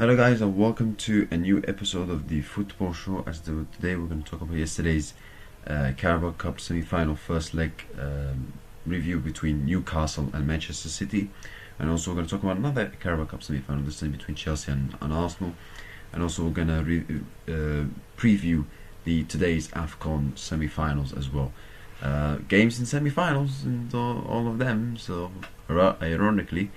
Hello guys, and welcome to a new episode of the Football Show. Today we're going to talk about yesterday's Carabao Cup semi-final first leg review between Newcastle and Manchester City, and also we're going to talk about another Carabao Cup semi-final, this time between Chelsea and Arsenal, and also we're going to preview today's AFCON semi-finals as well. Games in semi-finals and all of them, so ironically.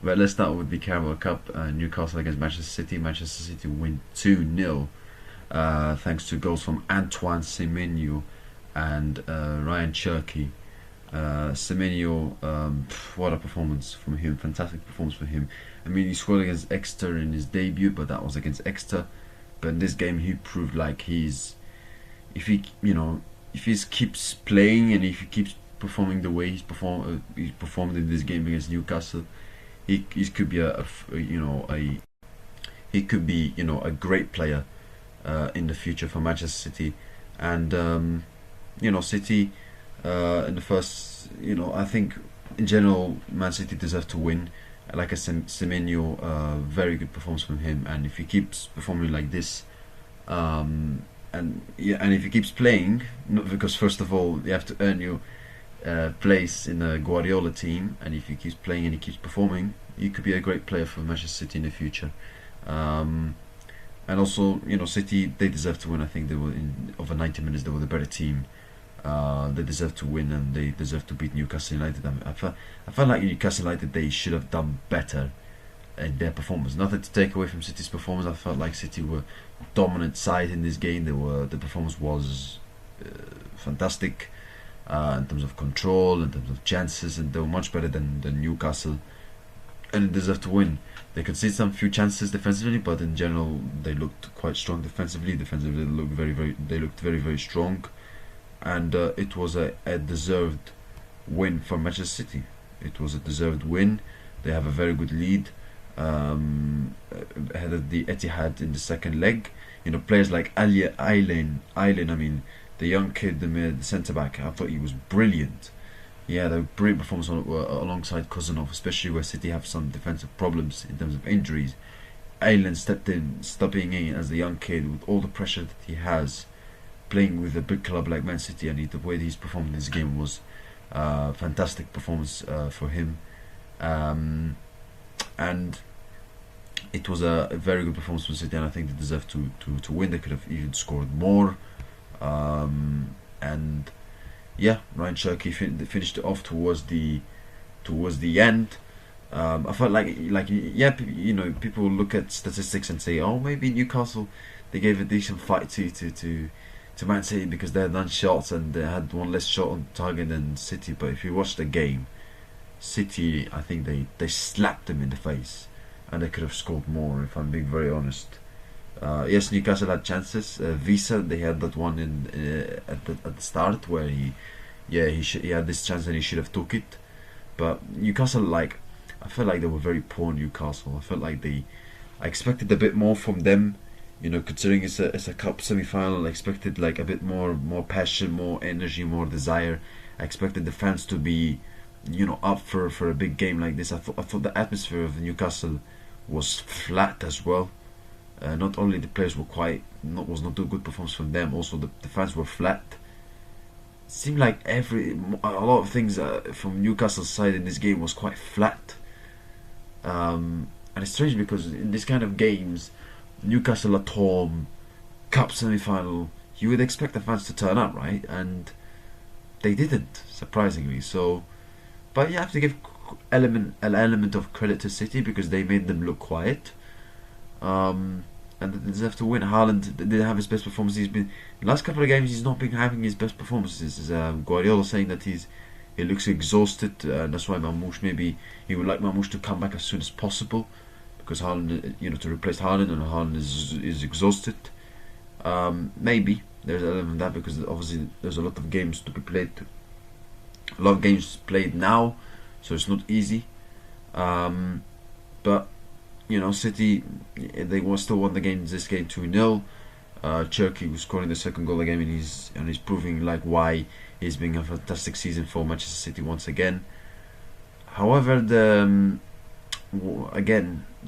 But let's start with the Carabao Cup. Newcastle against Manchester City. Manchester City win 2-0 thanks to goals from Antoine Semenyo and Ryan Cherky. Semenyo, what a performance from him! Fantastic performance for him. I mean, he scored against Exeter in his debut, but that was against Exeter. But in this game, he proved like if he keeps playing and if he keeps performing the way he performed in this game against Newcastle, he could be a great player in the future for Manchester City. And City in the first, I think in general Man City deserve to win. Like I said, Semenyo, very good performance from him, and if he keeps performing like this, and if he keeps playing, because first of all you have to earn your place in the Guardiola team, and if he keeps playing and he keeps performing, he could be a great player for Manchester City in the future. And also, City, they deserve to win. I think they were over 90 minutes. They were the better team. They deserve to win, and they deserve to beat Newcastle United. I felt like Newcastle United, they should have done better in their performance. Nothing to take away from City's performance. I felt like City were dominant side in this game. The performance was fantastic. In terms of control, in terms of chances, and they were much better than Newcastle, and they deserve to win. They conceded some few chances defensively, but in general they looked quite strong defensively. Defensively they looked very, very strong, and it was a deserved win for Manchester City. It was a deserved win. They have a very good lead ahead of the Etihad in the second leg. Players like Aylen, the young kid, the centre back, I thought he was brilliant. He had a brilliant performance alongside Cousinov, especially where City have some defensive problems in terms of injuries. Aylen stepping in as the young kid with all the pressure that he has, playing with a big club like Man City, and the way he's performed in this game was fantastic performance for him. And it was a very good performance for City, and I think they deserve to win. They could have even scored more. And yeah, Ryan Cherky finished it off towards the end. I felt people look at statistics and say, oh, maybe Newcastle, they gave a decent fight to Man City because they had done shots and they had one less shot on target than City. But if you watch the game, City, I think they slapped them in the face, and they could have scored more, if I'm being very honest. Yes, Newcastle had chances. Visa, they had that one at the start where he had this chance and he should have took it. But Newcastle, I felt like they were very poor. Newcastle, I felt like I expected a bit more from them. Considering it's a cup semi-final, I expected a bit more passion, more energy, more desire. I expected the fans to be, up for a big game like this. I thought the atmosphere of Newcastle was flat as well. Not only the players were was not a good performance from them, also the fans were flat. It seemed like a lot of things from Newcastle's side in this game was quite flat. And it's strange because in this kind of games, Newcastle at home, cup semi-final, you would expect the fans to turn up, right? And they didn't, surprisingly. So, but you have to give an element of credit to City because they made them look quiet. And they deserve to win. Haaland didn't have his best performance. He's been the last couple of games. He's not been having his best performances. Guardiola saying that he looks exhausted, and that's why maybe he would like Mamouche to come back as soon as possible, because Haaland, to replace Haaland, and Haaland is exhausted. Maybe there's an element of that because obviously there's a lot of games to be played. A lot of games played now, so it's not easy. But City, they still won this game 2-0. Cherky was scoring the second goal again, and he's proving why he's been a fantastic season for Manchester City once again. However,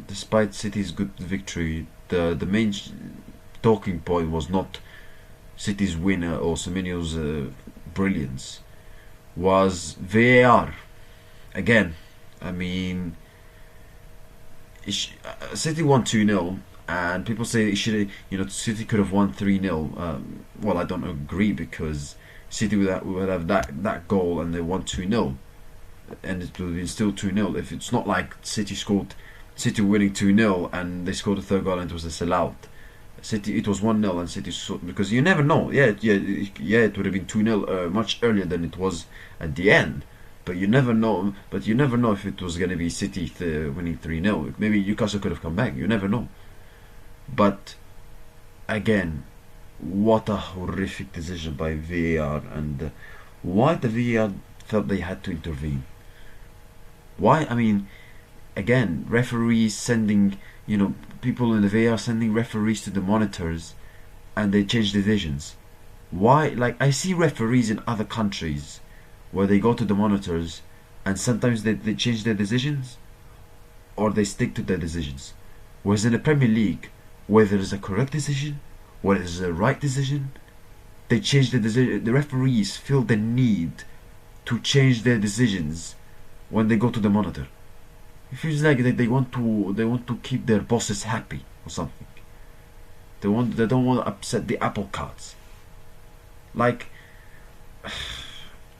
despite City's good victory, the main talking point was not City's winner or Semenyo's brilliance, was VAR. Again, I mean, City won 2-0, and people say it should, City could have won 3-0. Well, I don't agree, because City would have that goal and they won 2-0, and it would have been still 2-0. If it's not like City winning 2-0 and they scored a third goal and it was a sellout. City, it was 1-0 and City, because you never know. Yeah, it would have been 2-0 much earlier than it was at the end. But you never know. But you never know if it was going to be City winning 3-0. Maybe Newcastle could have come back. You never know. But again, what a horrific decision by VAR, and why the VAR felt they had to intervene. Why? I mean, again, referees sending, people in the VAR sending referees to the monitors, and they change decisions. Why? Like, I see referees in other countries where they go to the monitors and sometimes they change their decisions, or they stick to their decisions. Whereas in the Premier League, where there is a correct decision, where there is a right decision, they change the decision. The referees feel the need to change their decisions when they go to the monitor. It feels like they want to keep their bosses happy or something. They don't want to upset the apple carts. Like,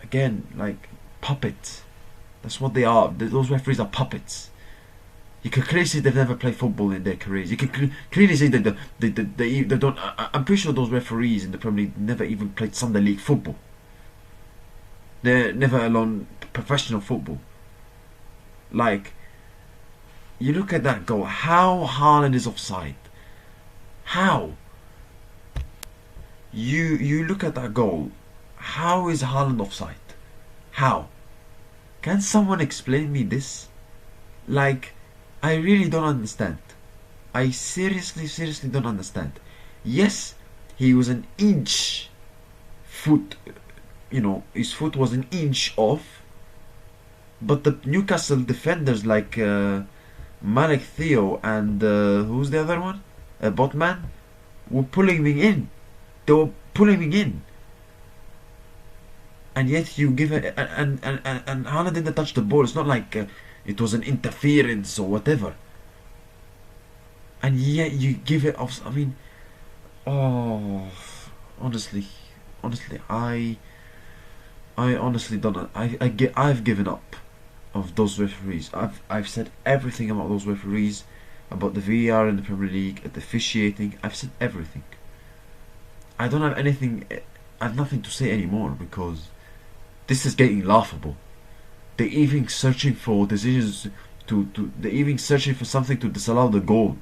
again, like puppets. That's what they are. Those referees are puppets. You can clearly see they've never played football in their careers. You can clearly see that they don't. I'm pretty sure those referees in the Premier League never even played Sunday League football. They're never alone professional football. Like, you look at that goal. How Haaland is offside? How? You look at that goal. How is Haaland offside? How? Can someone explain me this? Like, I really don't understand. I seriously don't understand. Yes, he was an inch foot, his foot was an inch off, but the Newcastle defenders like Malik Theo and who's the other one? Botman, were pulling me in. They were pulling me in. And yet you give it, and Haaland didn't touch the ball. It's not like it was an interference or whatever. And yet you give it off. I mean, honestly, I honestly don't. I've given up of those referees. I've said everything about those referees, about the VAR in the Premier League, at the officiating. I've said everything. I don't have anything. I have nothing to say anymore, because this is getting laughable. They're even searching for decisions they're even searching for something to disallow the goal,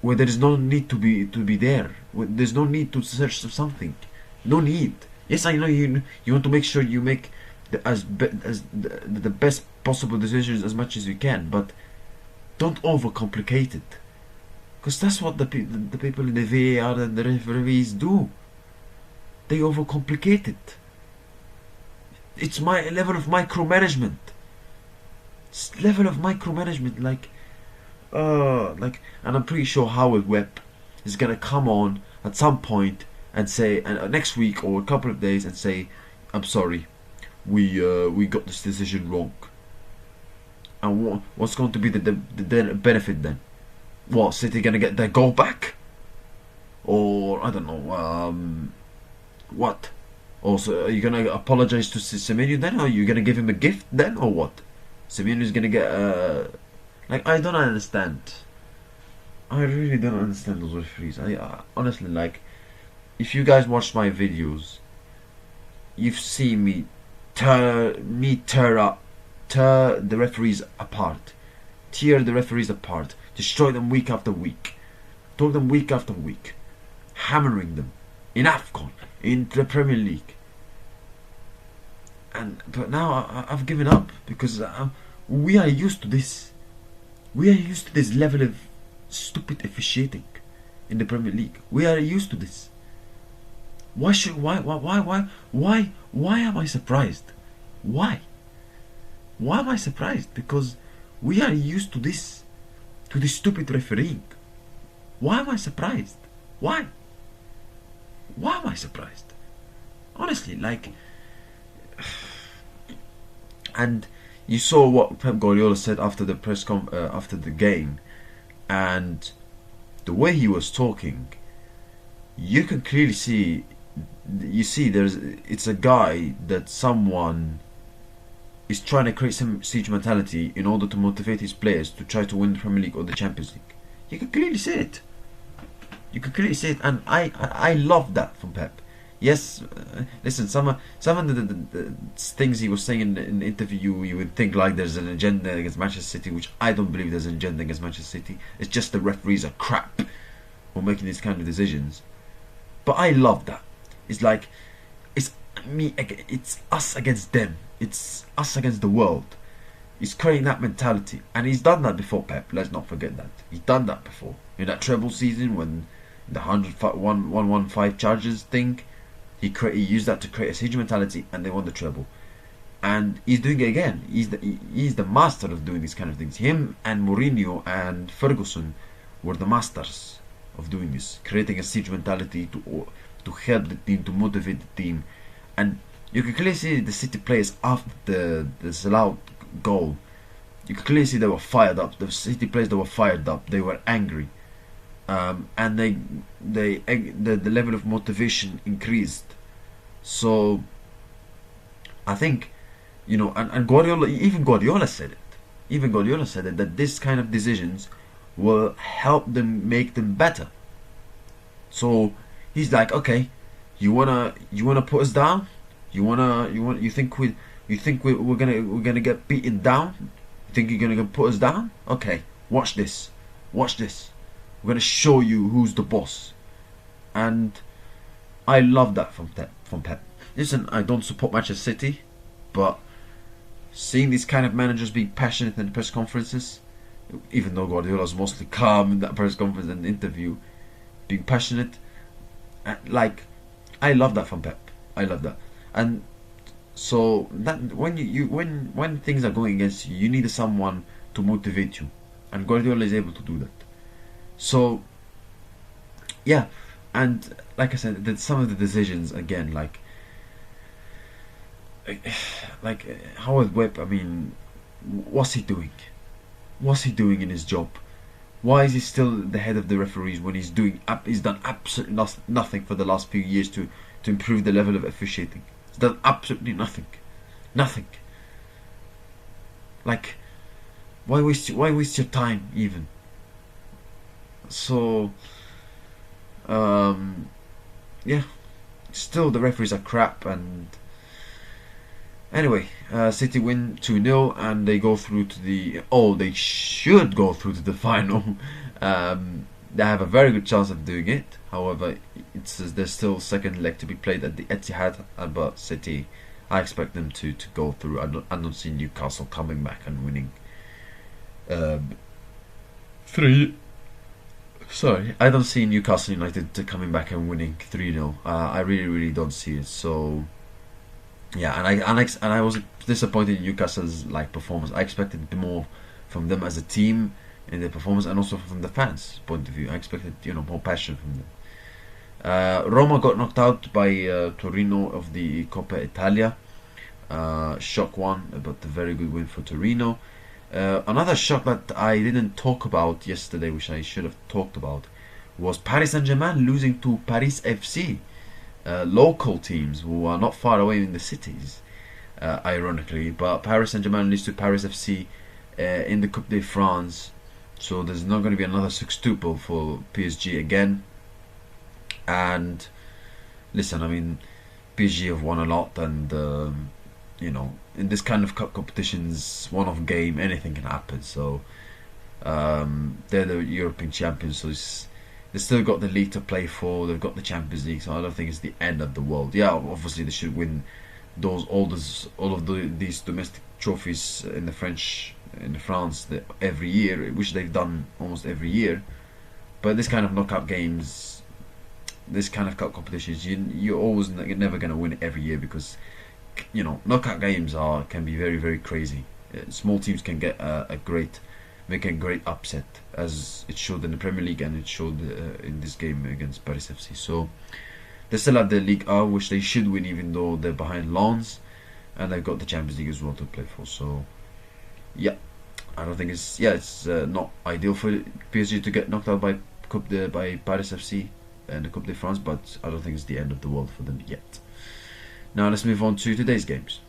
where there is no need to be there. Where there's no need to search for something. No need. Yes, I know you want to make sure you make the best possible decisions as much as you can, but don't overcomplicate it, because that's what the people in the VAR and the referees do. They overcomplicate it. It's my level of micromanagement. It's level of micromanagement, and I'm pretty sure Howard Webb is gonna come on at some point and say, next week or a couple of days, and say, "I'm sorry, we got this decision wrong." And what's going to be the benefit then? What, City gonna get their goal back? Or I don't know. What? Also, are you gonna apologize to Semenyo then? Or are you gonna give him a gift then, or what? Semenyo's gonna get I don't understand. I really don't understand those referees. I honestly, if you guys watch my videos, you've seen me tear the referees apart, destroy them week after week, talk them week after week, hammering them in AFCON, in the Premier League. But now I've given up, because we are used to this. We are used to this level of stupid officiating in the Premier League. We are used to this. Why am I surprised? Why am I surprised? Because We are used to this stupid refereeing. Why am I surprised? Why? Why am I surprised? Honestly, like, and you saw what Pep Guardiola said after the after the game, and the way he was talking, you can clearly see. You see, it's a guy that someone is trying to create some siege mentality in order to motivate his players to try to win the Premier League or the Champions League. You can clearly see it. You can clearly see it, and I love that from Pep. Yes, listen, some of the things he was saying in the interview, you would think like there's an agenda against Manchester City, which I don't believe there's an agenda against Manchester City. It's just the referees are crap for making these kind of decisions. But I love that. It's like, it's it's us against them. It's us against the world. He's creating that mentality, and he's done that before, Pep. Let's not forget that he's done that before in that treble season when the 115 charges thing. He used that to create a siege mentality, and they won the treble. And he's doing it again. He's the master of doing these kind of things. Him and Mourinho and Ferguson were the masters of doing this, creating a siege mentality to help the team, to motivate the team. And you can clearly see the City players after the sellout goal. You can clearly see they were fired up. The City players, they were fired up. They were angry, and the level of motivation increased. So I think, and Guardiola said it. Even Guardiola said it, that this kind of decisions will help them, make them better. So he's like, okay, you wanna put us down? You think we're gonna get beaten down? You think you're gonna put us down? Okay, watch this. We're gonna show you who's the boss. And I love that from Pep. Listen, I don't support Manchester City, but seeing these kind of managers being passionate in press conferences, even though Guardiola's mostly calm in that press conference and interview, being passionate, like, I love that from Pep. I love that. And so that when things are going against you, you need someone to motivate you, and Guardiola is able to do that. So yeah, and like I said, that some of the decisions again, like Howard Webb. I mean, what's he doing? What's he doing in his job? Why is he still the head of the referees when he's done absolutely nothing for the last few years to improve the level of officiating? He's done absolutely nothing. Like, why waste your time even? So yeah, still the referees are crap. And anyway, City win 2-0, and they go through to they should go through to the final. They have a very good chance of doing it. However, there's still second leg to be played at the Etihad. But City, I expect them to go through. I don't see Newcastle coming back and winning. I don't see Newcastle United coming back and winning 3-0. I really don't see it. So yeah, and I was disappointed in Newcastle's performance. I expected more from them as a team in their performance, and also from the fans' point of view. I expected more passion from them. Roma got knocked out by Torino of the Coppa Italia. Shock one, but a very good win for Torino. Another shock that I didn't talk about yesterday, which I should have talked about, was Paris Saint-Germain losing to Paris FC. Local teams who are not far away in the cities, ironically. But Paris Saint-Germain loses to Paris FC in the Coupe de France. So there's not going to be another sextuple for PSG again. And listen, I mean, PSG have won a lot, and in this kind of cup competitions, one-off game, anything can happen. So they're the European champions, so they still got the league to play for. They've got the Champions League, so I don't think it's the end of the world. Yeah, obviously they should win all of these domestic trophies in France every year, which they've done almost every year. But this kind of knockout games, this kind of cup competitions, you're never going to win every year, because knockout games can be very, very crazy. Small teams can get make a great upset, as it showed in the Premier League and it showed in this game against Paris FC. So they still have the League A, which they should win, even though they're behind Lens, and they've got the Champions League as well to play for. So yeah, I don't think it's not ideal for PSG to get knocked out by Paris FC and the Coupe de France, but I don't think it's the end of the world for them yet. Now let's move on to today's games.